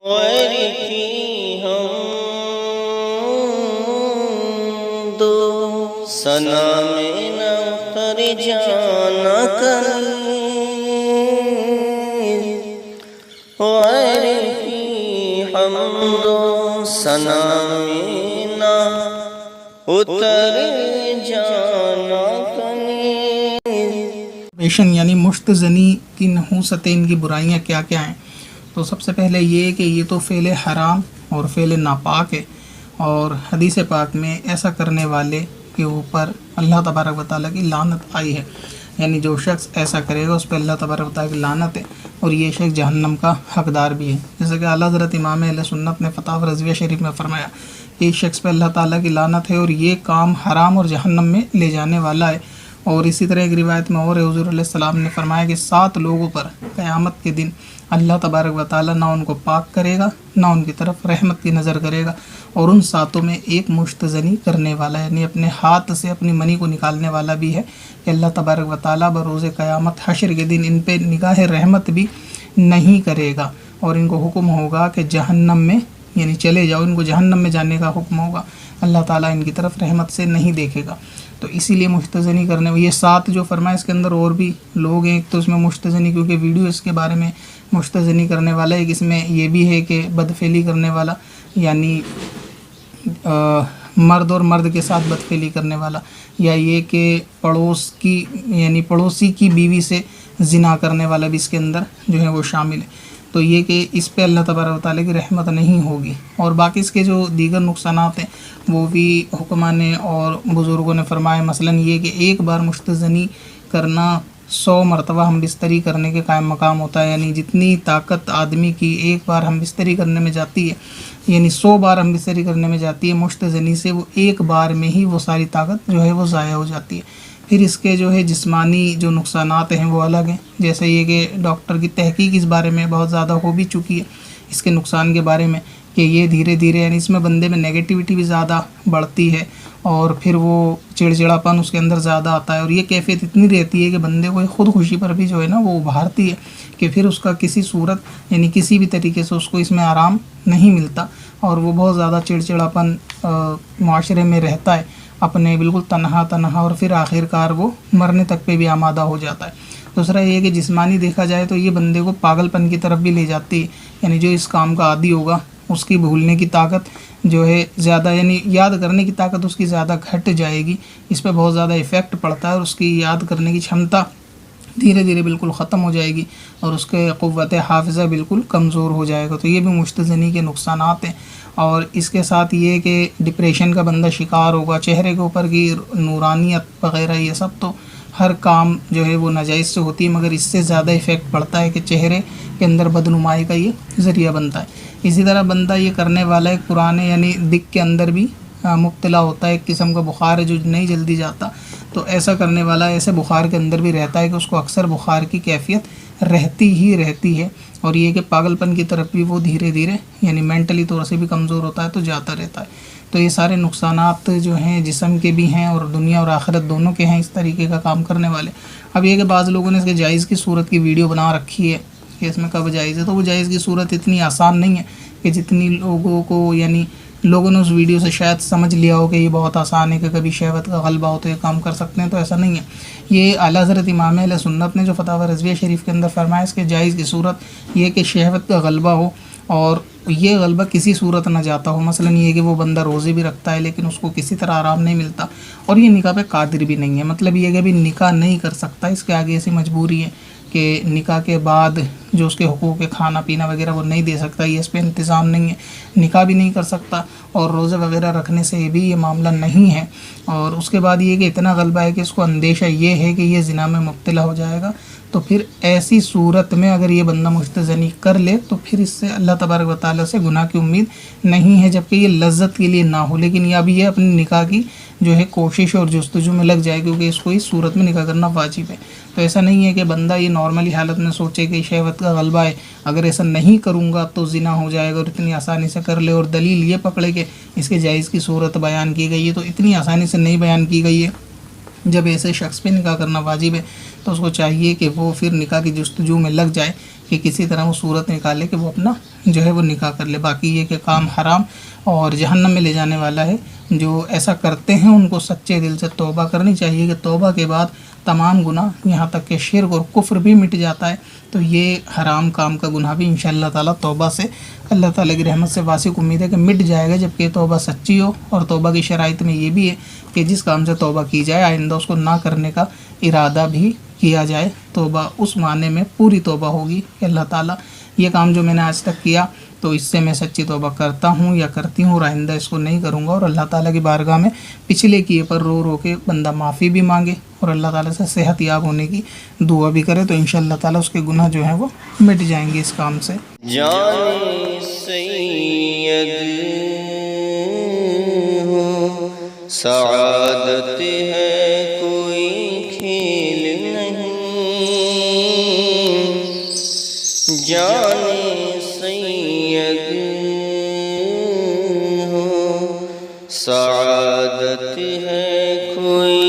غیر کی ہم دو ثنا میں نہ اتر جانا کنیز، غیر کی ہم دو ثنا میں نہ اتر جانا کنیز۔ یعنی مشت زنی کی نحوستیں، ان کی برائیاں کیا کیا ہیں؟ تو سب سے پہلے یہ کہ یہ تو فعل حرام اور فعل ناپاک ہے، اور حدیث پاک میں ایسا کرنے والے کے اوپر اللہ تبارک و تعالیٰ کی لعنت آئی ہے، یعنی جو شخص ایسا کرے گا اس پہ اللہ تبارک و تعالیٰ کی لعنت ہے، اور یہ شخص جہنم کا حقدار بھی ہے۔ جیسے کہ اعلیٰ حضرت امام اہل سنت نے فتاوی رضویہ شریف میں فرمایا کہ اس شخص پہ اللہ تعالیٰ کی لعنت ہے اور یہ کام حرام اور جہنم میں لے جانے والا ہے۔ اور اسی طرح ایک روایت میں اور حضور علیہ السلام نے فرمایا کہ 7 لوگوں پر قیامت کے دن اللہ تبارک و تعالیٰ نہ ان کو پاک کرے گا، نہ ان کی طرف رحمت کی نظر کرے گا، اور ان 7 میں ایک مشت زنی کرنے والا ہے، یعنی اپنے ہاتھ سے اپنی منی کو نکالنے والا بھی ہے، کہ اللہ تبارک و تعالیٰ بروز قیامت حشر کے دن ان پہ نگاہ رحمت بھی نہیں کرے گا، اور ان کو حکم ہوگا کہ جہنم میں یعنی چلے جاؤ، ان کو جہنم میں جانے کا حکم ہوگا، اللہ تعالیٰ ان کی طرف رحمت سے نہیں دیکھے گا۔ تو اسی لیے مشتزنی کرنے یہ 7 جو فرمایا، اس کے اندر اور بھی لوگ ہیں۔ ایک تو اس میں مشتزنی، کیونکہ ویڈیو اس کے بارے میں مشتزنی کرنے والا ہے، اس میں یہ بھی ہے کہ بدفعلی کرنے والا، یعنی مرد اور مرد کے ساتھ بدفعلی کرنے والا، یا یہ کہ پڑوسی کی بیوی سے زنا کرنے والا بھی اس کے اندر جو ہے وہ شامل ہے۔ تو یہ کہ اس پہ اللہ تبارک و تعالیٰ کی رحمت نہیں ہوگی، اور باقی اس کے جو دیگر نقصانات ہیں وہ بھی حکماء نے اور بزرگوں نے فرمائے، مثلا یہ کہ ایک بار مشتزنی کرنا 100 مرتبہ ہم بستری کرنے کے قائم مقام ہوتا ہے، یعنی جتنی طاقت آدمی کی ایک بار ہم بستری کرنے میں جاتی ہے، یعنی 100 بار ہم بستری کرنے میں جاتی ہے مشتزنی سے، وہ ایک بار میں ہی وہ ساری طاقت جو ہے وہ ضائع ہو جاتی ہے۔ پھر اس کے جو ہے جسمانی جو نقصانات ہیں وہ الگ ہیں، جیسے یہ کہ ڈاکٹر کی تحقیق اس بارے میں بہت زیادہ ہو بھی چکی ہے اس کے نقصان کے بارے میں، کہ یہ دھیرے دھیرے یعنی اس میں بندے میں نیگیٹیوٹی بھی زیادہ بڑھتی ہے، اور پھر وہ چڑچڑاپن اس کے اندر زیادہ آتا ہے، اور یہ کیفیت اتنی رہتی ہے کہ بندے کو خودکشی پر بھی جو ہے نا وہ ابھارتی ہے، کہ پھر اس کا کسی صورت یعنی کسی بھی طریقے سے اس کو اس میں آرام نہیں ملتا، اور وہ بہت زیادہ چڑچڑاپن معاشرے میں رہتا ہے اپنے بالکل تنہا، اور پھر آخر کار وہ مرنے تک پہ بھی آمادہ ہو جاتا ہے۔ دوسرا یہ کہ جسمانی دیکھا جائے تو یہ بندے کو پاگل پن کی طرف بھی لے جاتی ہے، یعنی جو اس کام کا عادی ہوگا اس کی بھولنے کی طاقت جو ہے زیادہ، یعنی یاد کرنے کی طاقت اس کی زیادہ گھٹ جائے گی، اس پہ بہت زیادہ ایفیکٹ پڑتا ہے، اور اس کی یاد کرنے کی چھمتا دھیرے دھیرے بالکل ختم ہو جائے گی، اور اس کے قوت حافظہ بالکل کمزور ہو جائے گا۔ تو یہ بھی مشتزنی کے نقصانات ہیں، اور اس کے ساتھ یہ کہ ڈپریشن کا بندہ شکار ہوگا، چہرے کے اوپر کی نورانیت وغیرہ یہ سب تو ہر کام جو ہے وہ ناجائز سے ہوتی ہے، مگر اس سے زیادہ ایفیکٹ پڑتا ہے کہ چہرے کے اندر بدنمائی کا یہ ذریعہ بنتا ہے۔ اسی طرح بندہ یہ کرنے والا ایک پرانے یعنی دق کے اندر بھی مبتلا ہوتا ہے، ایک قسم کا بخار ہے جو نہیں جلدی جاتا، تو ایسا کرنے والا ایسے بخار کے اندر بھی رہتا ہے کہ اس کو اکثر بخار کی کیفیت رہتی ہے، اور یہ کہ پاگل پن کی طرف بھی وہ دھیرے دھیرے یعنی مینٹلی طور سے بھی کمزور ہوتا ہے، تو جاتا رہتا ہے۔ تو یہ سارے نقصانات جو ہیں جسم کے بھی ہیں اور دنیا اور آخرت دونوں کے ہیں اس طریقے کا کام کرنے والے۔ اب یہ کہ بعض لوگوں نے اس کے جائز کی صورت کی ویڈیو بنا رکھی ہے کہ اس میں کب جائز ہے، تو وہ جائز کی صورت اتنی آسان نہیں ہے کہ جتنی لوگوں نے اس ویڈیو سے شاید سمجھ لیا ہو کہ یہ بہت آسان ہے کہ کبھی شہوت کا غلبہ ہو تو یہ کام کر سکتے ہیں، تو ایسا نہیں ہے۔ یہ اعلیٰ حضرت امام اہل سنت نے جو فتاوی رضویہ شریف کے اندر فرمایا، اس کے جائز کی صورت یہ کہ شہوت کا غلبہ ہو، اور یہ غلبہ کسی صورت نہ جاتا ہو، مثلا یہ کہ وہ بندہ روزے بھی رکھتا ہے لیکن اس کو کسی طرح آرام نہیں ملتا، اور یہ نکاح پہ قادر بھی نہیں ہے، مطلب یہ کہ ابھی نکاح نہیں کر سکتا، اس کے آگے ایسی مجبوری ہے کہ نکاح کے بعد جو اس کے حقوق کھانا پینا وغیرہ وہ نہیں دے سکتا، یہ اس پہ انتظام نہیں ہے، نکاح بھی نہیں کر سکتا، اور روزے وغیرہ رکھنے سے بھی یہ معاملہ نہیں ہے، اور اس کے بعد یہ کہ اتنا غلبہ ہے کہ اس کو اندیشہ یہ ہے کہ یہ زنا میں مبتلا ہو جائے گا، تو پھر ایسی صورت میں اگر یہ بندہ مشتزنی کر لے تو پھر اس سے اللہ تبارک و تعالیٰ سے گناہ کی امید نہیں ہے، جبکہ یہ لذت کے لیے نہ ہو، لیکن یہ ابھی یہ اپنی نکاح کی جو ہے کوشش اور جستجو میں لگ جائے، کیونکہ اس کو اس صورت میں نکاح کرنا واجب ہے۔ تو ایسا نہیں ہے کہ بندہ یہ نارملی حالت میں سوچے کہ شہوت کا غلبہ ہے، اگر ایسا نہیں کروں گا تو زنا ہو جائے گا، اور اتنی آسانی سے کر لے، اور دلیل یہ پکڑے کہ اس کے جائز کی صورت بیان کی گئی ہے، تو اتنی آسانی سے نہیں بیان کی گئی ہے۔ جب ایسے شخص پہ نکاح کرنا واجب ہے تو اس کو چاہیے کہ وہ پھر نکاح کی جستجو میں لگ جائے کہ کسی طرح وہ صورت نکالے کہ وہ اپنا جو ہے وہ نکاح کر لے. باقی یہ کہ کام حرام اور جہنم میں لے جانے والا ہے. جو ایسا کرتے ہیں ان کو سچے دل سے توبہ کرنی چاہیے کہ توبہ کے بعد تمام گناہ یہاں تک کہ شرک اور کفر بھی مٹ جاتا ہے. تو یہ حرام کام کا گناہ بھی انشاءاللہ تعالیٰ توبہ سے اللہ تعالیٰ کی رحمت سے واسع امید ہے کہ مٹ جائے گا، جبکہ توبہ سچی ہو. اور توبہ کی شرائط میں یہ بھی ہے کہ جس کام سے توبہ کی جائے آئندہ اس کو نہ کرنے کا ارادہ بھی کیا جائے. توبہ اس معنی میں پوری توبہ ہوگی کہ اللہ تعالیٰ یہ کام جو میں نے آج تک کیا تو اس سے میں سچی توبہ کرتا ہوں یا کرتی ہوں اور آئندہ اس کو نہیں کروں گا. اور اللہ تعالیٰ کی بارگاہ میں پچھلے کیے پر رو رو کے بندہ معافی بھی مانگے اور اللہ تعالیٰ سے صحت یاب ہونے کی دعا بھی کرے تو انشاءاللہ تعالیٰ اس کے گناہ جو ہیں وہ مٹ جائیں گے اس کام سے. جان سید ہو سعادت ہے کوئی کھیل نہیں، جان سید ہو سعادت ہے کوئی